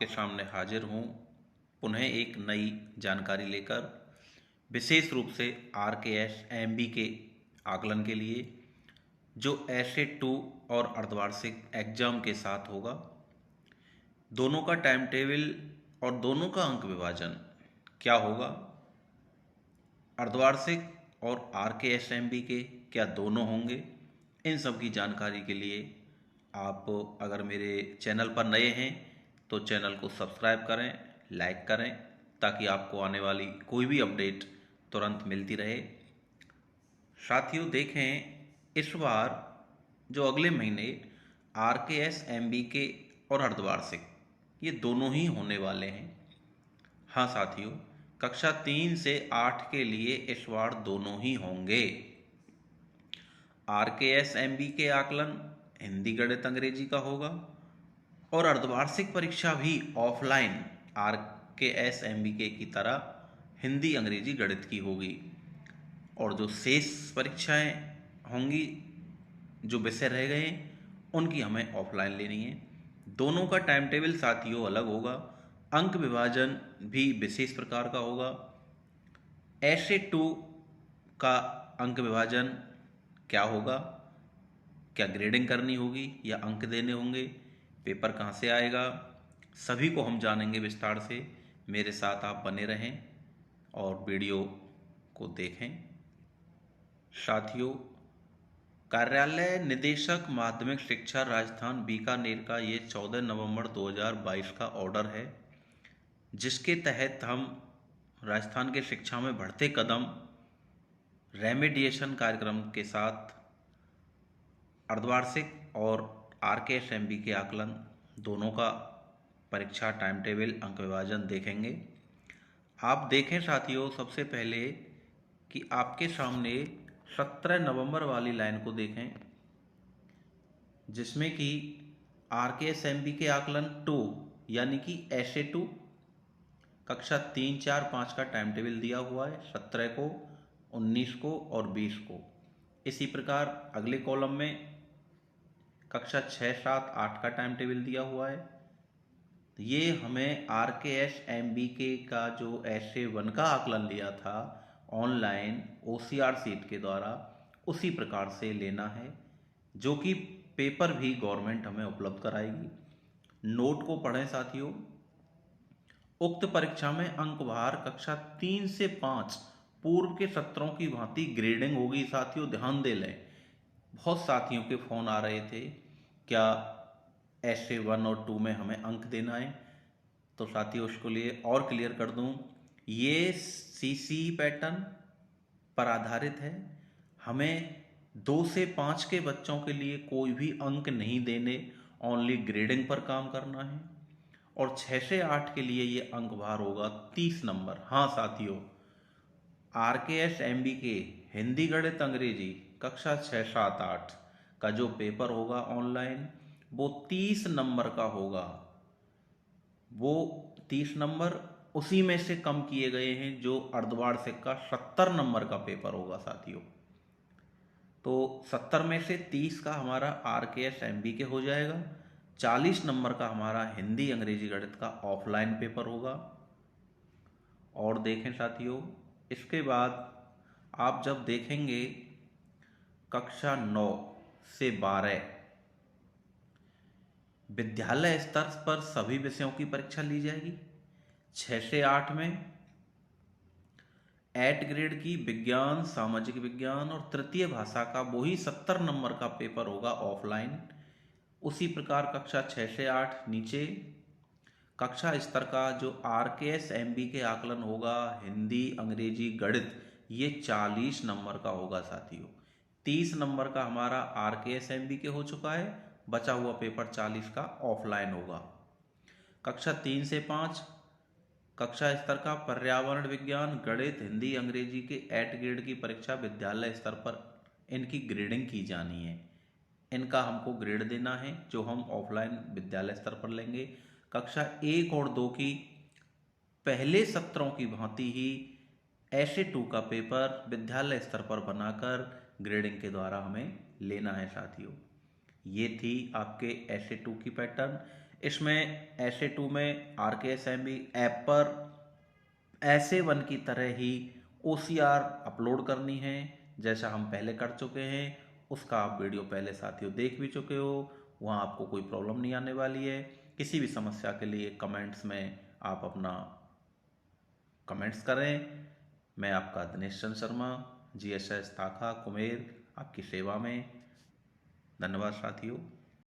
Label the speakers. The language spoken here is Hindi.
Speaker 1: के सामने हाजिर हूँ पुनः एक नई जानकारी लेकर, विशेष रूप से RKS MB के आकलन के लिए, जो SA2 और अर्धवार्षिक एग्जाम के साथ होगा। दोनों का टाइम टेबल और दोनों का अंक विभाजन क्या होगा, अर्धवार्षिक और RKS MB के क्या दोनों होंगे, इन सब की जानकारी के लिए आप अगर मेरे चैनल पर नए हैं तो चैनल को सब्सक्राइब करें, लाइक करें, ताकि आपको आने वाली कोई भी अपडेट तुरंत मिलती रहे। साथियों देखें, इस बार जो अगले महीने RKS MB के और अर्धवार्षिक ये दोनों ही होने वाले हैं। हाँ साथियों, कक्षा 3 से 8 के लिए इस बार दोनों ही होंगे। RKS MB के आकलन हिंदी गणित अंग्रेजी का होगा और अर्धवार्षिक परीक्षा भी ऑफलाइन RKS MB की तरह हिंदी अंग्रेजी गणित की होगी। और जो शेष परीक्षाएं होंगी, जो विषय रह गए उनकी हमें ऑफलाइन लेनी है। दोनों का टाइम टेबल साथियों अलग होगा, अंक विभाजन भी विशेष प्रकार का होगा। SA2 का अंक विभाजन क्या होगा, क्या ग्रेडिंग करनी होगी या अंक देने होंगे, पेपर कहाँ से आएगा, सभी को हम जानेंगे विस्तार से। मेरे साथ आप बने रहें और वीडियो को देखें। साथियों, कार्यालय निदेशक माध्यमिक शिक्षा राजस्थान बीकानेर का ये 14 नवंबर 2022 का ऑर्डर है, जिसके तहत हम राजस्थान के शिक्षा में बढ़ते कदम रेमेडिएशन कार्यक्रम के साथ अर्धवार्षिक और RKS MB के आकलन दोनों का परीक्षा टाइम टेबल अंक विभाजन देखेंगे। आप देखें साथियों, सबसे पहले कि आपके सामने 17 नवंबर वाली लाइन को देखें, जिसमें कि RKS MB के आकलन 2 यानी कि SA2 कक्षा 3, 4, 5 का टाइम टेबल दिया हुआ है, 17 को, 19 को और 20 को। इसी प्रकार अगले कॉलम में कक्षा 6, 7, 8 का टाइम टेबल दिया हुआ है। ये हमें RKS MB का जो SA1 का आकलन लिया था ऑनलाइन OCR सीट के द्वारा, उसी प्रकार से लेना है, जो कि पेपर भी गवर्नमेंट हमें उपलब्ध कराएगी। नोट को पढ़ें साथियों। उक्त परीक्षा में अंक भार कक्षा 3 से 5 पूर्व के सत्रों की भांति ग्रेडिंग होगी। साथियों ध्यान दे लें, बहुत साथियों के फोन आ रहे थे, क्या SA1 और 2 में हमें अंक देना है। तो साथियों उसको लिए और क्लियर कर दूं, ये CC पैटर्न पर आधारित है। हमें 2 से 5 के बच्चों के लिए कोई भी अंक नहीं देने, ओनली ग्रेडिंग पर काम करना है। और 6 से 8 के लिए ये अंक भार होगा 30 नंबर। हाँ साथियों, RKS MB के हिंदी गणित अंग्रेजी कक्षा 6, 7, 8 का जो पेपर होगा ऑनलाइन, वो 30 नंबर का होगा। वो 30 नंबर उसी में से कम किए गए हैं जो अर्धवार्षिक का 70 नंबर का पेपर होगा साथियों। तो 70 में से 30 का हमारा RKS MB के हो जाएगा, 40 नंबर का हमारा हिंदी अंग्रेजी गणित का ऑफलाइन पेपर होगा। और देखें साथियों, इसके बाद आप जब देखेंगे कक्षा 9 से 12 विद्यालय स्तर पर सभी विषयों की परीक्षा ली जाएगी। 6 से 8 में 8 ग्रेड की विज्ञान, सामाजिक विज्ञान और तृतीय भाषा का वही 70 नंबर का पेपर होगा ऑफलाइन। उसी प्रकार कक्षा 6 से 8 नीचे कक्षा स्तर का जो RKS MB के आकलन होगा हिंदी अंग्रेजी गणित, ये 40 नंबर का होगा साथियों। 30 नंबर का हमारा RKS MB के हो चुका है, बचा हुआ पेपर 40 का ऑफलाइन होगा। कक्षा 3 से 5 कक्षा स्तर का पर्यावरण विज्ञान, गणित, हिंदी अंग्रेजी के 8 ग्रेड की परीक्षा विद्यालय स्तर पर इनकी ग्रेडिंग की जानी है। इनका हमको ग्रेड देना है, जो हम ऑफलाइन विद्यालय स्तर पर लेंगे। कक्षा 1 और 2 की पहले सत्रों की भांति ही SA2 का पेपर विद्यालय स्तर पर बनाकर ग्रेडिंग के द्वारा हमें लेना है साथियों। ये थी आपके SA2 की पैटर्न। इसमें SA2 में RKSMB ऐप पर SA1 की तरह ही OCR अपलोड करनी है, जैसा हम पहले कर चुके हैं। उसका आप वीडियो पहले साथियों देख भी चुके हो, वहाँ आपको कोई प्रॉब्लम नहीं आने वाली है। किसी भी समस्या के लिए कमेंट्स में आप अपना कमेंट्स करें। मैं आपका दिनेश चंद्र शर्मा, GSS शाखा कुमेर, आपकी सेवा में। धन्यवाद साथियों।